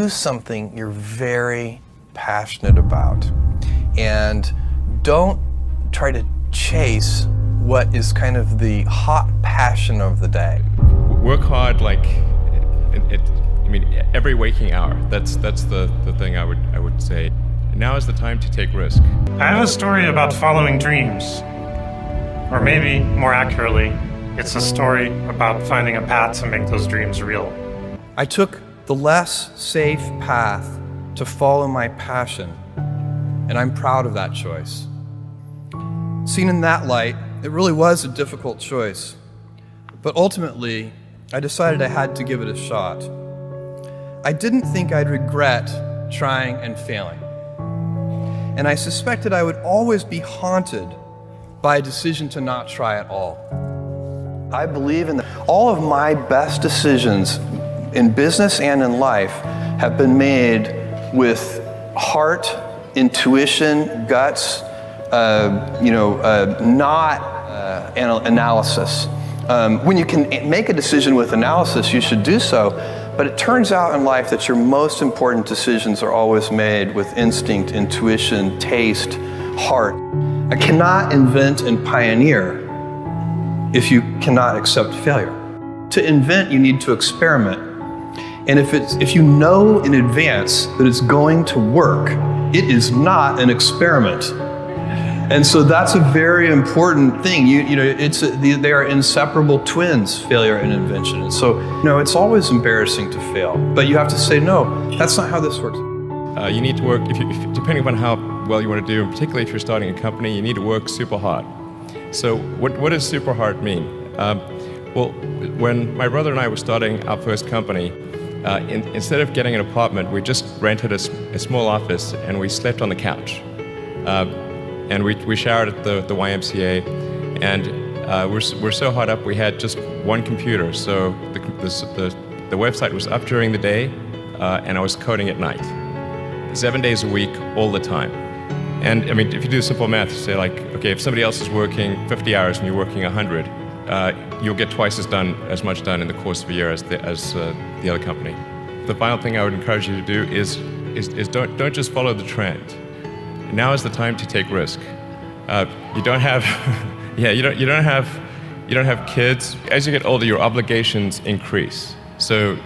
Do something you're very passionate about, and don't try to chase what is kind of the hot passion of the day. Work hard, like every waking hour. That's the thing I would say. Now is the time to take risk. I have a story about following dreams. Or maybe, more accurately, it's a story about finding a path to make those dreams real. I took the less safe path to follow my passion, and I'm proud of that choice. Seen in that light, it really was a difficult choice, but ultimately, I decided I had to give it a shot. I didn't think I'd regret trying and failing, and I suspected I would always be haunted by a decision to not try at all. I believe in all of my best decisions in business and in life have been made with heart, intuition, guts, not analysis. When you can make a decision with analysis, you should do so, but it turns out in life that your most important decisions are always made with instinct, intuition, taste, heart. I cannot invent and pioneer if you cannot accept failure. To invent, you need to experiment. And if you know in advance that it's going to work, it is not an experiment. And so that's a very important thing. They are inseparable twins, failure and invention. And so, it's always embarrassing to fail, but you have to say, no, that's not how this works. You need to work, depending upon how well you want to do, and particularly if you're starting a company, you need to work super hard. So what does super hard mean? Well, when my brother and I were starting our first company, instead of getting an apartment, we just rented a small office and we slept on the couch. And we showered at the YMCA, and we're so hot up we had just one computer. So the website was up during the day, and I was coding at night, 7 days a week, all the time. And if you do simple math, you say okay, if somebody else is working 50 hours and you're working 100, you'll get twice as much done in the course of a year as the other company. The final thing I would encourage you to do is don't just follow the trend. Now is the time to take risk. You don't have, you don't have kids. As you get older, your obligations increase. So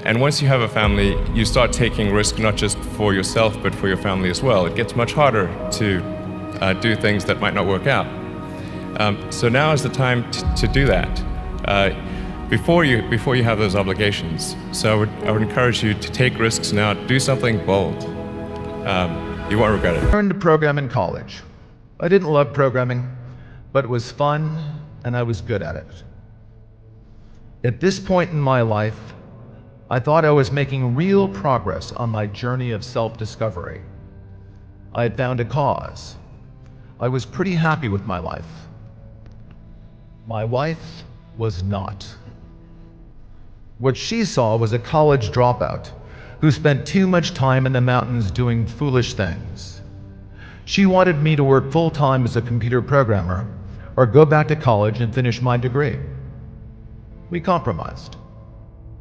and once you have a family, you start taking risk not just for yourself but for your family as well. It gets much harder to do things that might not work out. So now is the time to do that before you have those obligations. So I would encourage you to take risks now. Do something bold. You won't regret it. I learned to program in college. I didn't love programming, but it was fun and I was good at it. At this point in my life, I thought I was making real progress on my journey of self-discovery. I had found a cause. I was pretty happy with my life. My wife was not. What she saw was a college dropout who spent too much time in the mountains doing foolish things. She wanted me to work full-time as a computer programmer or go back to college and finish my degree. We compromised.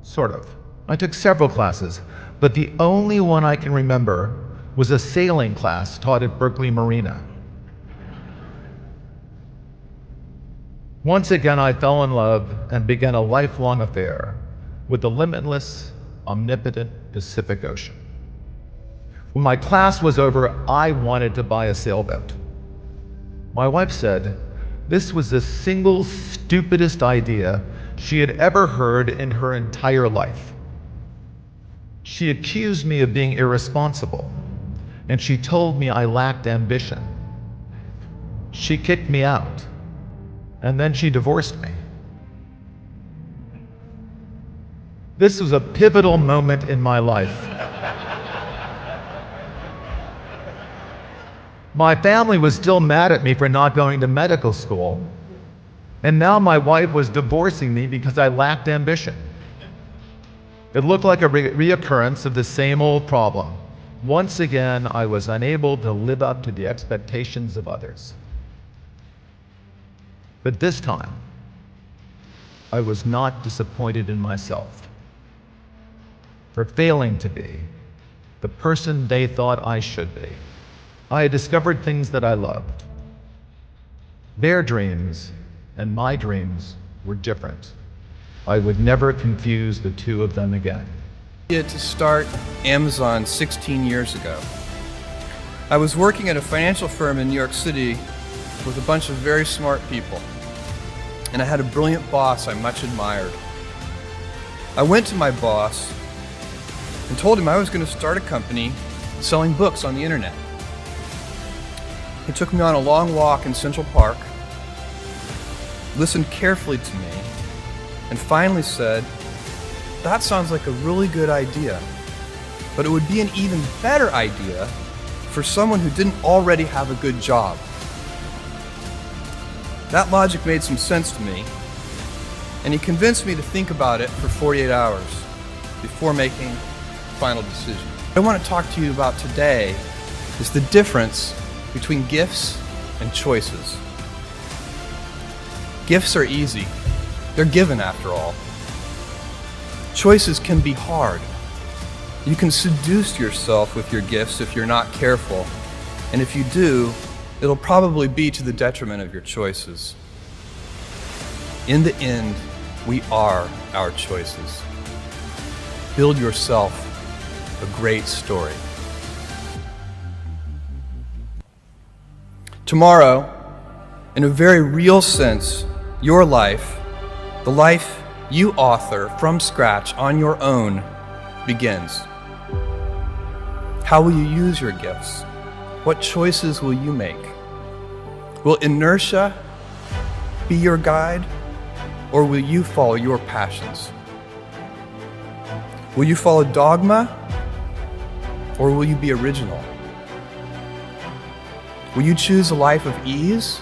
Sort of. I took several classes, but the only one I can remember was a sailing class taught at Berkeley Marina. Once again, I fell in love and began a lifelong affair with the limitless, omnipotent Pacific Ocean. When my class was over, I wanted to buy a sailboat. My wife said this was the single stupidest idea she had ever heard in her entire life. She accused me of being irresponsible, and she told me I lacked ambition. She kicked me out, and then she divorced me. This was a pivotal moment in my life. My family was still mad at me for not going to medical school, and now my wife was divorcing me because I lacked ambition. It looked like a reoccurrence of the same old problem. Once again, I was unable to live up to the expectations of others. But this time, I was not disappointed in myself. for failing to be the person they thought I should be. I had discovered things that I loved. Their dreams and my dreams were different. I would never confuse the two of them again. To start Amazon 16 years ago. I was working at a financial firm in New York City with a bunch of very smart people, and I had a brilliant boss I much admired. I went to my boss and told him I was going to start a company selling books on the internet. He took me on a long walk in Central Park, listened carefully to me, and finally said, "That sounds like a really good idea, but it would be an even better idea for someone who didn't already have a good job." That logic made some sense to me, and he convinced me to think about it for 48 hours before making a final decision. What I want to talk to you about today is the difference between gifts and choices. Gifts are easy. They're given after all. Choices can be hard. You can seduce yourself with your gifts if you're not careful, and if you do, it'll probably be to the detriment of your choices. In the end, we are our choices. Build yourself a great story. Tomorrow, in a very real sense, your life, the life you author from scratch on your own, begins. How will you use your gifts? What choices will you make? Will inertia be your guide, or will you follow your passions? Will you follow dogma, or will you be original? Will you choose a life of ease,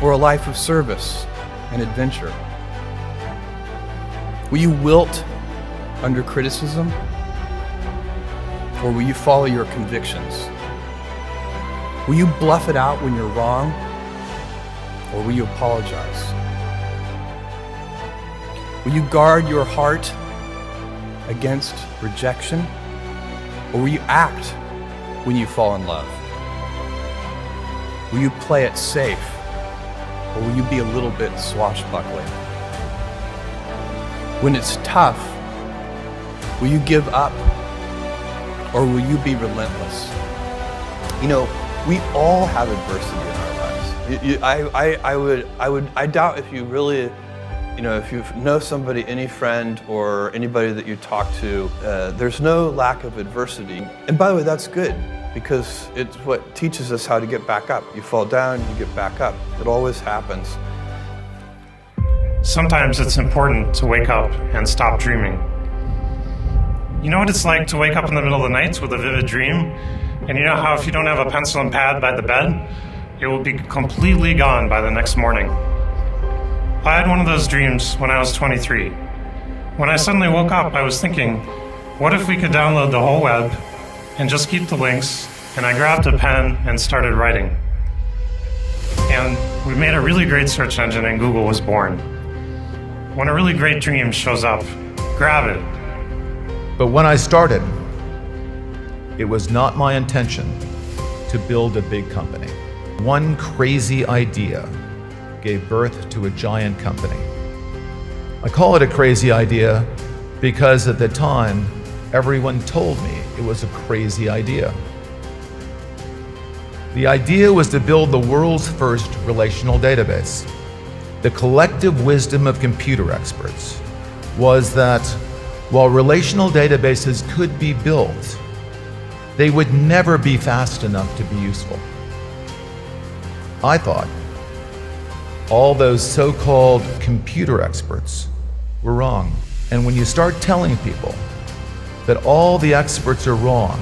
or a life of service and adventure? Will you wilt under criticism, or will you follow your convictions? Will you bluff it out when you're wrong, or will you apologize? Will you guard your heart against rejection, or will you act when you fall in love? Will you play it safe, or will you be a little bit swashbuckling? When it's tough, will you give up, or will you be relentless? You know, we all have adversity in our lives. I doubt if you really, if you know somebody, any friend or anybody that you talk to, there's no lack of adversity. And by the way, that's good, because it's what teaches us how to get back up. You fall down, you get back up. It always happens. Sometimes it's important to wake up and stop dreaming. You know what it's like to wake up in the middle of the night with a vivid dream? And you know how if you don't have a pencil and pad by the bed, it will be completely gone by the next morning. I had one of those dreams when I was 23. When I suddenly woke up, I was thinking, what if we could download the whole web and just keep the links? And I grabbed a pen and started writing. And we made a really great search engine, and Google was born. When a really great dream shows up, grab it. But when I started, it was not my intention to build a big company. One crazy idea gave birth to a giant company. I call it a crazy idea because at the time, everyone told me it was a crazy idea. The idea was to build the world's first relational database. The collective wisdom of computer experts was that while relational databases could be built, they would never be fast enough to be useful. I thought all those so-called computer experts were wrong. And when you start telling people that all the experts are wrong,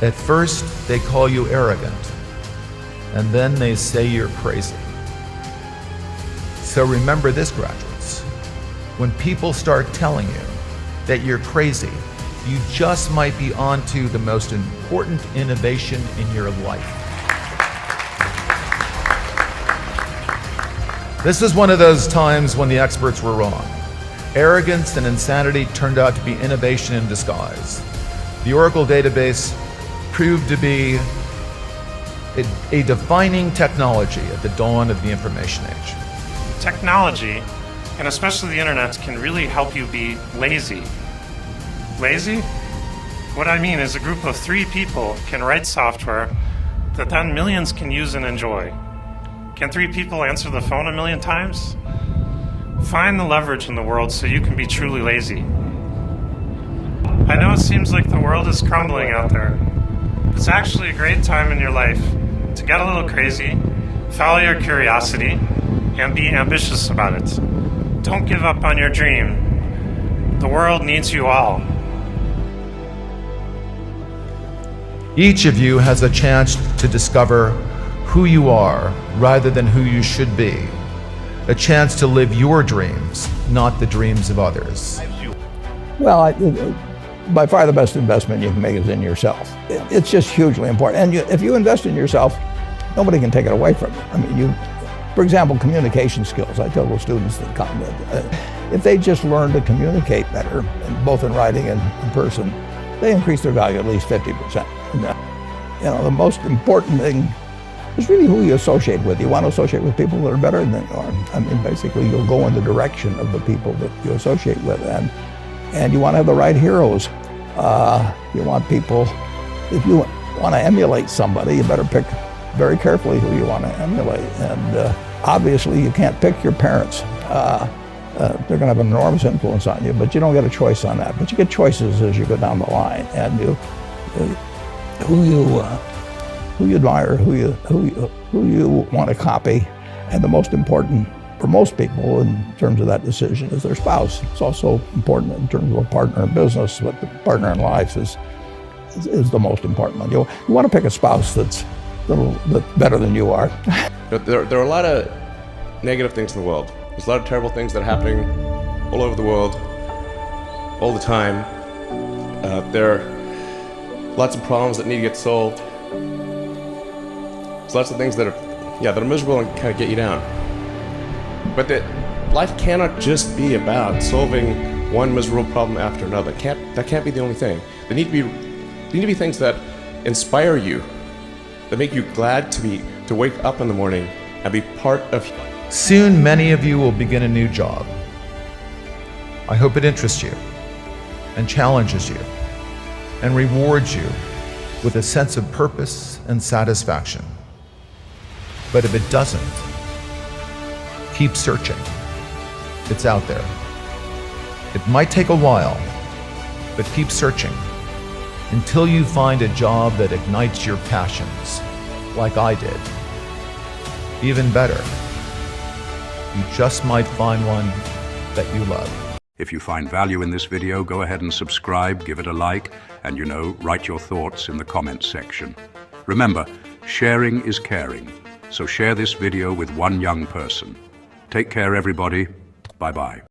at first they call you arrogant, and then they say you're crazy. So remember this, graduates. When people start telling you that you're crazy, you just might be onto the most important innovation in your life. This is one of those times when the experts were wrong. Arrogance and insanity turned out to be innovation in disguise. The Oracle database proved to be a defining technology at the dawn of the information age. Technology, and especially the internet, can really help you be lazy. Lazy? What I mean is a group of 3 people can write software that then millions can use and enjoy. Can 3 people answer the phone a million times? Find the leverage in the world so you can be truly lazy. I know it seems like the world is crumbling out there. It's actually a great time in your life to get a little crazy, follow your curiosity, and be ambitious about it. Don't give up on your dream. The world needs you all. Each of you has a chance to discover who you are rather than who you should be. A chance to live your dreams, not the dreams of others. Well, by far the best investment you can make is in yourself. It's just hugely important. And if you invest in yourself, nobody can take it away from you. I mean, for example, communication skills. I tell the students that come, if they just learn to communicate better, both in writing and in person, they increase their value at least 50%. And, the most important thing is really who you associate with. You want to associate with people that are better than you are. I mean, basically, you'll go in the direction of the people that you associate with, and you want to have the right heroes. You want people, if you want to emulate somebody, you better pick very carefully who you want to emulate. And obviously, you can't pick your parents. They're going to have an enormous influence on you, but you don't get a choice on that. But you get choices as you go down the line, and who you admire, who you want to copy, and the most important for most people in terms of that decision is their spouse. It's also important in terms of a partner in business, but the partner in life is the most important one. You want to pick a spouse that's better than you are. There are a lot of negative things in the world. There's a lot of terrible things that are happening all over the world, all the time. There are lots of problems that need to get solved. There's lots of things that are miserable and kind of get you down. But life cannot just be about solving one miserable problem after another. That can't be the only thing. There need to be things that inspire you, that make you glad to wake up in the morning and be part of. Soon, many of you will begin a new job. I hope it interests you and challenges you and rewards you with a sense of purpose and satisfaction. But if it doesn't, keep searching. It's out there. It might take a while, but keep searching until you find a job that ignites your passions, like I did. Even better, you just might find one that you love. If you find value in this video, go ahead and subscribe, give it a like, and write your thoughts in the comments section. Remember, sharing is caring, so share this video with one young person. Take care, everybody. Bye-bye.